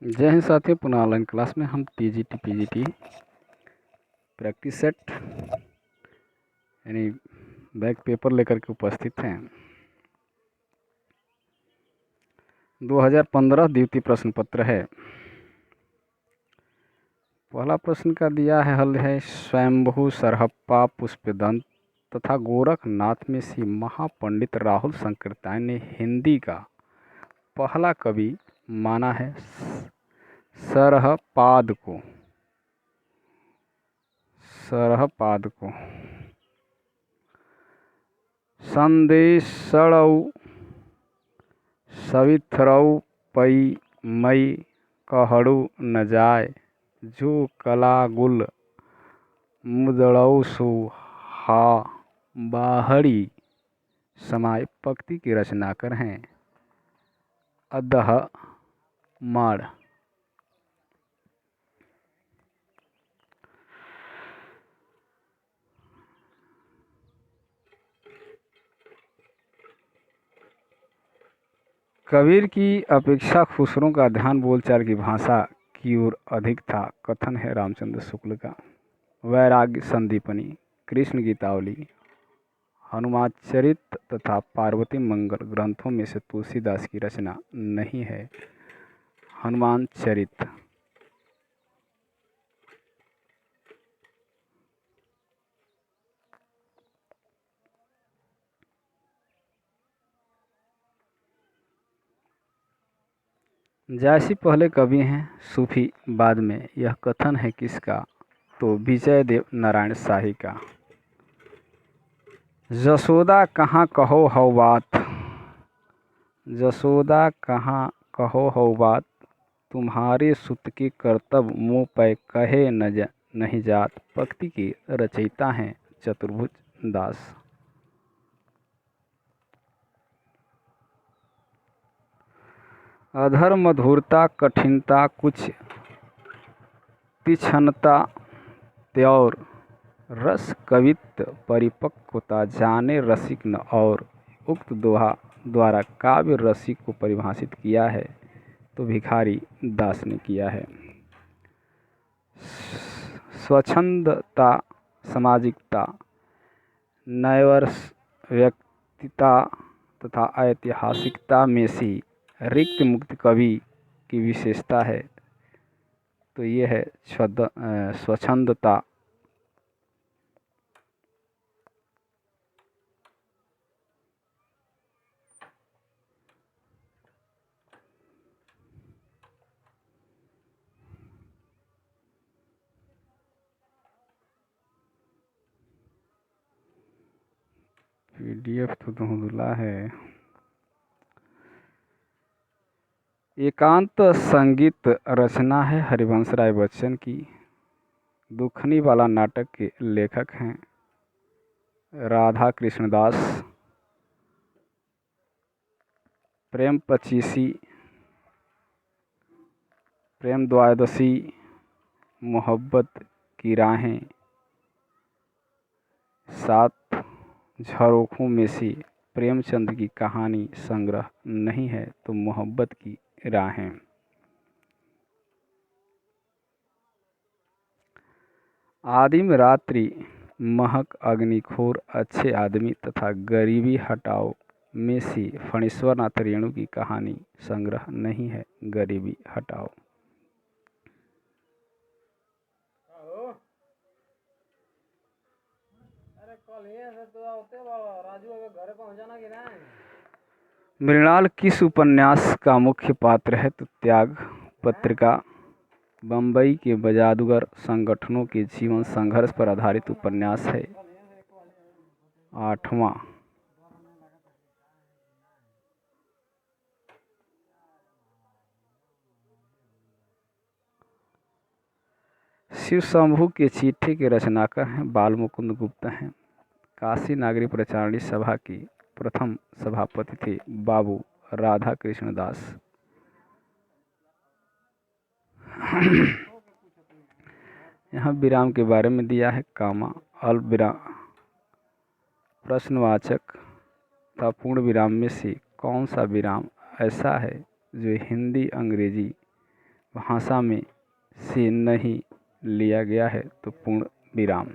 जय हिंद साथियों, पुनः ऑनलाइन क्लास में हम टीजीटी पीजीटी प्रैक्टिस सेट यानी बैक पेपर लेकर के उपस्थित हैं। 2015 द्वितीय प्रश्न पत्र है। पहला प्रश्न का दिया है, हल है स्वयंभू सरहप्पा पुष्पदंत तथा गोरखनाथ में श्री महापंडित राहुल संकीर्तन ने हिंदी का पहला कवि माना है सरहपाद को। संदेशणौ सविथरौ पई मई कहड़ु न जाय, जो कलागुल मुदड़ौ सु हा बाहड़ी समाय पंक्ति की रचनाकार हैं अदह माड़। कबीर की अपेक्षा खुसरो का ध्यान बोलचाल की भाषा की ओर अधिक था। कथन है रामचंद्र शुक्ल का। वैराग्य संदीपनी, कृष्ण गीतावली, हनुमाचरित तथा पार्वती मंगल ग्रंथों में से तुलसीदास की रचना नहीं है हनुमान चरित। जैसी पहले कवि हैं सूफी बाद में, यह कथन है किसका? तो विजय देव नारायण शाही का। जसोदा कहाँ कहो हौ बात, जसोदा कहाँ कहो हौ बात, तुम्हारे सुत के कर्तव्य मुँह पे कहे नहीं जात। पंक्ति की रचयिता हैं चतुर्भुज दास। अधर मधुरता कठिनता कुछ तीक्ष्णता त्योर, रस कवित्व परिपक्वता जाने रसिक न और। उक्त दोहा द्वारा काव्य रसिक को परिभाषित किया है तो भिखारी दास ने किया है। स्वच्छंदता, सामाजिकता, नैवर्त्यता तथा ऐतिहासिकता में से रिक्त मुक्त कवि की विशेषता है तो ये है स्वच्छंदता। PDF तो धुंधला है। एकांत संगीत रचना है हरिवंश राय बच्चन की। दुखनी वाला नाटक के लेखक हैं राधा कृष्णदास। प्रेम पचीसी, प्रेम द्वादशी, मोहब्बत की राहें, सात झरोखों में से प्रेमचंद की कहानी संग्रह नहीं है तो मोहब्बत की राहें। आदिम रात्रि, महक अग्निखोर, अच्छे आदमी तथा गरीबी हटाओ में से फणीश्वरनाथ रेणु की कहानी संग्रह नहीं है गरीबी हटाओ। मृणाल किस उपन्यास का मुख्य पात्र है तो त्याग पत्रिका। बम्बई के जादूगर संगठनों के जीवन संघर्ष पर आधारित उपन्यास है। 8वां। शिव शंभू के चिट्ठी के रचनाकार हैं बाल मुकुंद गुप्ता हैं। काशी नागरी प्रचारणी सभा की प्रथम सभापति थे बाबू राधा कृष्ण दास। यहाँ विराम के बारे में दिया है कामा, अल्प विराम, प्रश्नवाचक तथा पूर्ण विराम में से कौन सा विराम ऐसा है जो हिंदी अंग्रेजी भाषा में से नहीं लिया गया है तो पूर्ण विराम।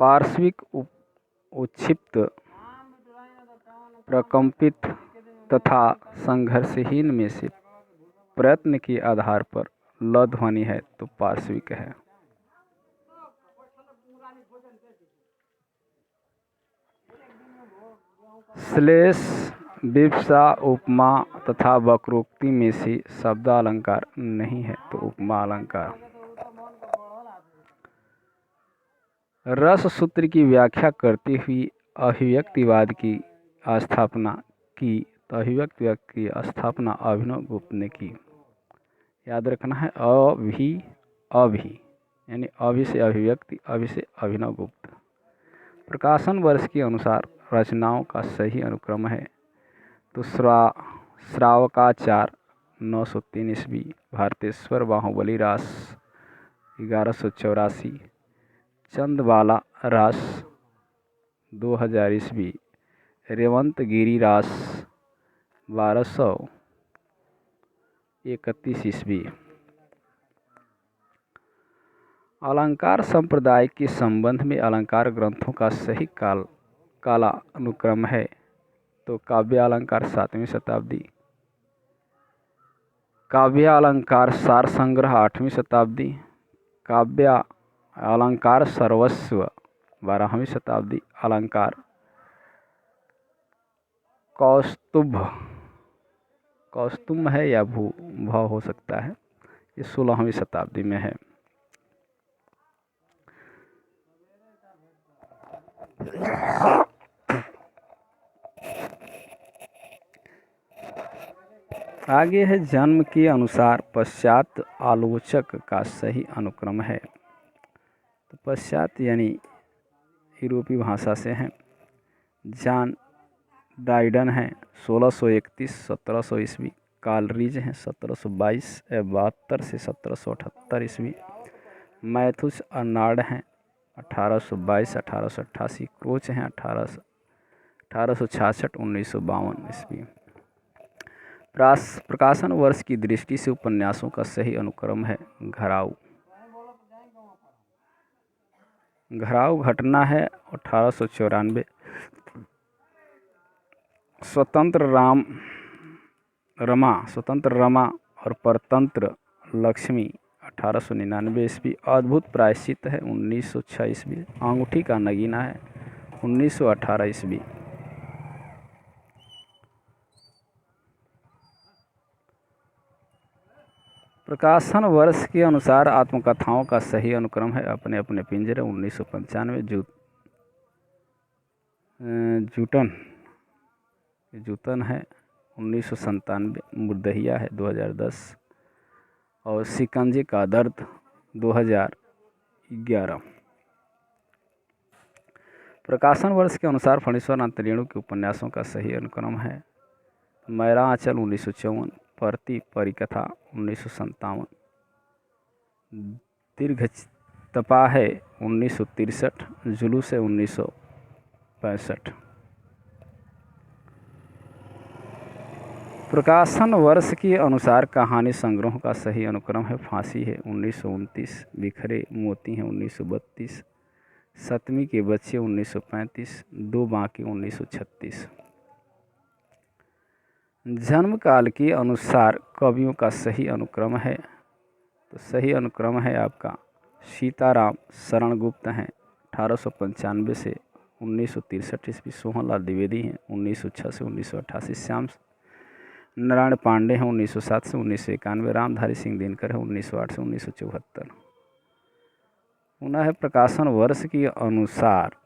पार्श्विक उक्षिप्त, प्रकंपित तथा संघर्षहीन में से प्रयत्न के आधार पर ल ध्वनि है तो पार्श्विक है। श्लेष, विवक्षा, उपमा तथा वक्रोक्ति में से शब्द अलंकार नहीं है तो उपमा अलंकार। रस सूत्र की व्याख्या करती हुई अभिव्यक्तिवाद की स्थापना की तो अभिव्यक्तिवाद की स्थापना अभिनव गुप्त ने की। याद रखना है अभि यानी अभि से अभिव्यक्ति, अभि से अभिनव गुप्त। प्रकाशन वर्ष के अनुसार रचनाओं का सही अनुक्रम है तो श्रावकाचार 903 ईस्वी, भारतेश्वर बाहुबली रास 1184, चंदबाला रास 2000 ईस्वी, रेवंत गिरी रास 1231 ईस्वी। अलंकार संप्रदाय के संबंध में अलंकार ग्रंथों का सही काला अनुक्रम है तो काव्य अलंकार 7वीं शताब्दी, काव्य अलंकार सार संग्रह 8वीं शताब्दी, काव्य अलंकार सर्वस्व 12वीं शताब्दी, अलंकार कौस्तुभ है या भव हो सकता है, ये 16वीं शताब्दी में है। आगे है जन्म के अनुसार पश्चात आलोचक का सही अनुक्रम है तो पश्चात यानी यूरोपीय भाषा से है। जॉन ड्राइडन है 1631 1700 ईस्वी, कालरीज हैं 1722 72 से 1778 ईस्वी, मैथुस अर्नाल्ड हैं 1822 1888, क्रोच हैं 1866 1952 ईस्वी। प्रकाशन वर्ष की दृष्टि से उपन्यासों का सही अनुक्रम है घराऊ। घराऊ घटना है 1894, स्वतंत्र रमा और परतंत्र लक्ष्मी 1899 ईस्वी, अद्भुत प्रायश्चित है 1906 ईस्वी, अंगूठी का नगीना है 1918 ईस्वी। प्रकाशन वर्ष के अनुसार आत्मकथाओं का सही अनुक्रम है अपने अपने पिंजरे 1995, जूतन है 1997, मुर्दहिया है 2010 और शिकंजे का दर्द 2011। प्रकाशन वर्ष के अनुसार फणीश्वर अंतर्यणु के उपन्यासों का सही अनुक्रम है मैरा आंचल 1954, परती परिकथा 1957, दीर्घ तपा है 1963, जुलूस है 1965। प्रकाशन वर्ष के अनुसार कहानी संग्रहों का सही अनुक्रम है फांसी है 1929, बिखरे मोती हैं 1932, सतमी के बच्चे 1935, दो बाकी 1936। जन्म काल के अनुसार कवियों का सही अनुक्रम है तो सही अनुक्रम है आपका सीताराम शरण गुप्त हैं 1895 से 1963 ईस्वी, सोहनलाल द्विवेदी हैं 1906 से 1988, श्याम नारायण पांडे हैं 1907 से 1991, रामधारी सिंह दिनकर है 1908 से 1974। पुनः है प्रकाशन वर्ष के अनुसार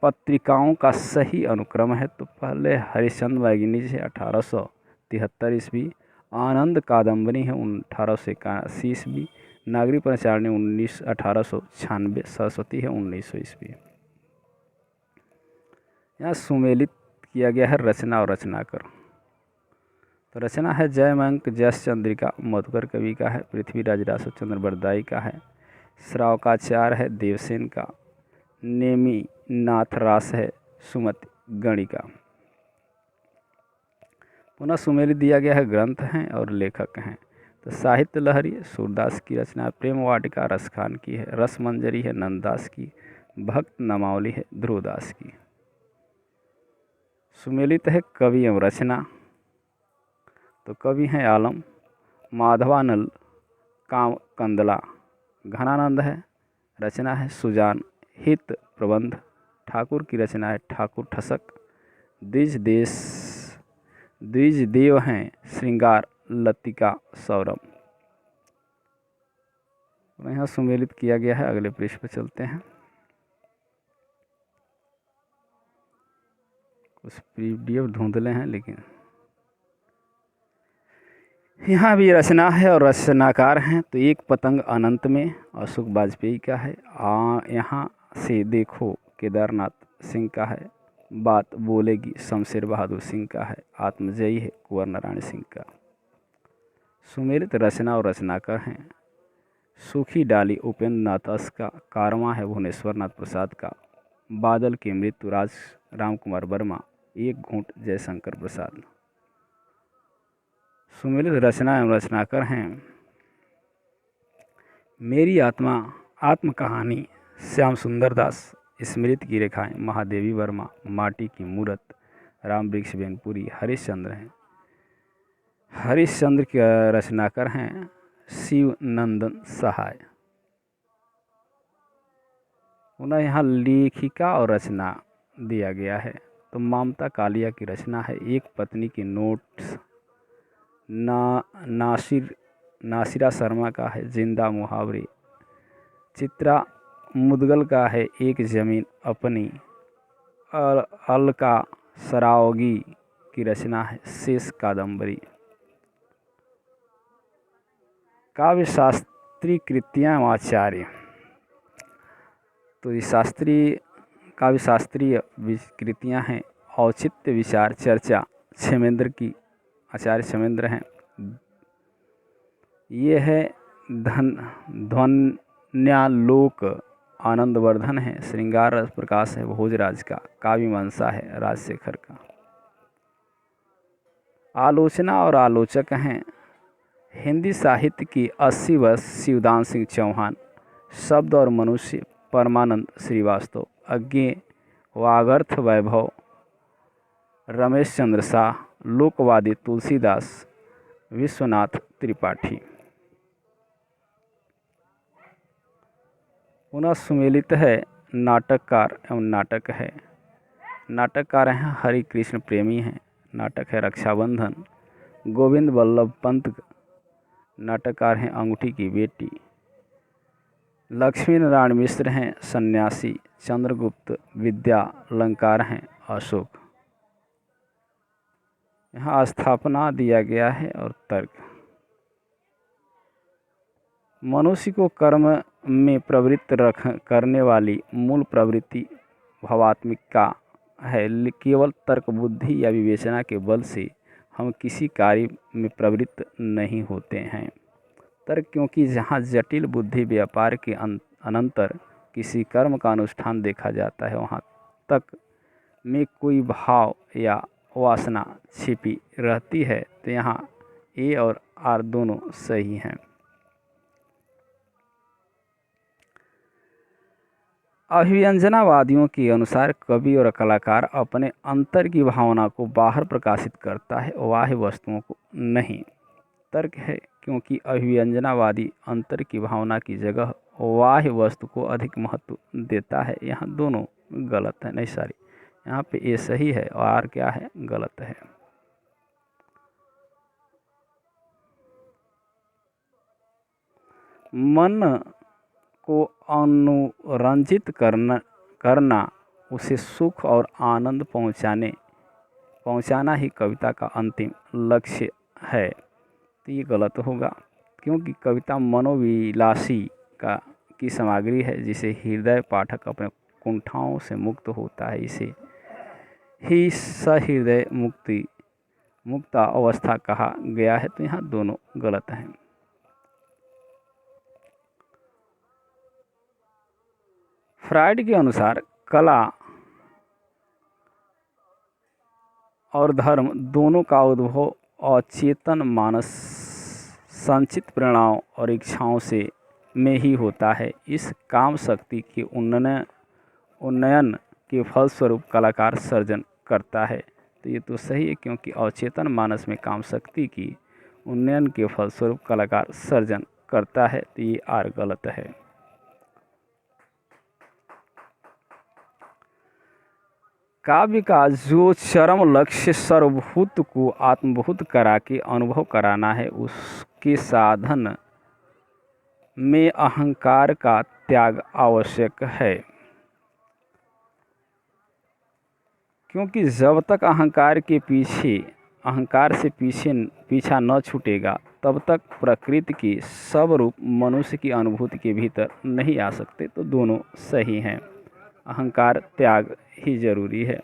पत्रिकाओं का सही अनुक्रम है तो पहले हरिश्चंद्र वागिनी जी 1873 ईस्वी, आनंद कादम्बरी है 1881 ईस्वी, नागरी प्रचारणी 1896, सरस्वती है 1900 ईस्वी। यहाँ सुमेलित किया गया है रचना और रचनाकर। तो रचना है जयमंक जस चंद्रिका मधुकर कवि का है, पृथ्वीराज रासो चंद्र बरदाई का है, श्रावकाचार है देवसेन का, नेमी नाथ रास है सुमति गणिका। पुनः सुमेलित दिया गया है ग्रंथ हैं और लेखक हैं। तो साहित्य लहरी सूरदास की रचना, प्रेम वाटिका रसखान की है, रस मंजरी है नंददास की, भक्त नामावली है ध्रुवदास की। सुमेलित है कवि एवं रचना, तो कवि हैं आलम, माधवानल, काम कंदला, घनानंद है, रचना है सुजान, हित प्रबंध, ठाकुर की रचना है ठाकुर ठसक, द्विज देश द्विज देव हैं श्रृंगार लतिका सौरभ। यहाँ सुमेलित किया गया है। अगले पृष्ठ पर चलते हैं। कुछ पीडीएफ धुंधले हैं, लेकिन यहाँ भी रचना है और रचनाकार हैं। तो एक पतंग अनंत में अशोक वाजपेयी का है। यहाँ से देखो केदारनाथ सिंह का है। बात बोलेगी शमशेर बहादुर सिंह का है। आत्मजयी है कुंवर नारायण सिंह का। सुमेलित रचना और रचनाकार हैं। सूखी डाली उपेंद्र नाथ का। कारवां है भुवनेश्वर नाथ प्रसाद का। बादल की मृत्यु राज राम कुमार वर्मा। एक घूंट जयशंकर प्रसाद। सुमेलित रचना एवं रचनाकार हैं। मेरी आत्मा आत्म कहानी श्याम सुंदर दास। स्मृति की रेखाएं महादेवी वर्मा। माटी की मूरत राम वृक्ष बेनपुरी हरिश्चंद्र हैं। हरिश्चंद्र के रचनाकार हैं शिव नंदन सहाय। पुनः यहाँ लेखिका और रचना दिया गया है। तो ममता कालिया की रचना है। एक पत्नी के नोट्स। नासिरा शर्मा का है जिंदा मुहावरे। चित्रा मुदगल का है एक ज़मीन अपनी। और अलका सरावगी की रचना है शेष कादम्बरी। काव्य शास्त्री कृतियाँ एवं आचार्य। तो ये काव्य शास्त्रीय कृतियाँ हैं। औचित्य विचार चर्चा क्षेमेंद्र की, आचार्य क्षेमेंद्र हैं। ये है ध्वन्यालोक आनंदवर्धन है। श्रृंगार रस प्रकाश है भोजराज का। काव्य मीमांसा है राजशेखर का। आलोचना और आलोचक हैं। हिंदी साहित्य की 80 वर्ष शिवदान सिंह चौहान। शब्द और मनुष्य परमानंद श्रीवास्तव। अज्ञेय वागर्थ वैभव रमेश चंद्र शाह। लोकवादी तुलसीदास विश्वनाथ त्रिपाठी। पुनः सुमेलित है नाटककार एवं नाटक है। नाटककार हैं हरि कृष्ण प्रेमी हैं। नाटक है रक्षाबंधन। गोविंद वल्लभ पंत। नाटककार हैं अंगूठी की बेटी। लक्ष्मी नारायण मिश्र हैं सन्यासी। चंद्रगुप्त विद्या अलंकार हैं अशोक। यहाँ स्थापना दिया गया है और तर्क। मनुष्य को कर्म में प्रवृत्त करने वाली मूल प्रवृत्ति भावात्मिका है। केवल तर्क बुद्धि या विवेचना के बल से हम किसी कार्य में प्रवृत्त नहीं होते हैं। तर्क क्योंकि जहाँ जटिल बुद्धि व्यापार के अनंतर किसी कर्म का अनुष्ठान देखा जाता है, वहाँ तक में कोई भाव या वासना छिपी रहती है। तो यहाँ ए और आर दोनों सही हैं। अभिव्यंजनावादियों के अनुसार कवि और कलाकार अपने अंतर की भावना को बाहर प्रकाशित करता है, बाह्य वस्तुओं को नहीं। तर्क है क्योंकि अभिव्यंजनावादी अंतर की भावना की जगह बाह्य वस्तु को अधिक महत्व देता है। यहाँ दोनों गलत है, नहीं सॉरी, यहाँ पे ए सही है और आर क्या है, गलत है। मन को अनुरंजित करना उसे सुख और आनंद पहुंचाना ही कविता का अंतिम लक्ष्य है। तो ये गलत होगा, क्योंकि कविता मनोविलासी की सामग्री है, जिसे हृदय पाठक अपने कुंठाओं से मुक्त होता है। इसे ही सहृदय मुक्ता अवस्था कहा गया है। तो यहाँ दोनों गलत हैं। फ्रायड के अनुसार कला और धर्म दोनों का उद्भव अचेतन मानस संचित प्रेरणाओं और इच्छाओं से में ही होता है। इस काम शक्ति के उन्नयन के फलस्वरूप कलाकार सर्जन करता है। तो ये तो सही है, क्योंकि अवचेतन मानस में काम शक्ति की उन्नयन के फलस्वरूप कलाकार सर्जन करता है। तो ये आर गलत है। काव्य का जो चरम लक्ष्य सर्वभूत को आत्मभूत करा के अनुभव कराना है, उसके साधन में अहंकार का त्याग आवश्यक है। क्योंकि जब तक अहंकार से पीछा न छूटेगा, तब तक प्रकृति की सब रूप मनुष्य की अनुभूति के भीतर नहीं आ सकते। तो दोनों सही हैं, अहंकार त्याग ही जरूरी है।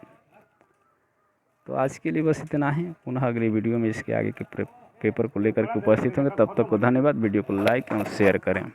तो आज के लिए बस इतना ही। पुनः अगली वीडियो में इसके आगे के पेपर को लेकर के उपस्थित होंगे। तब तक को धन्यवाद। वीडियो को लाइक एवं शेयर करें।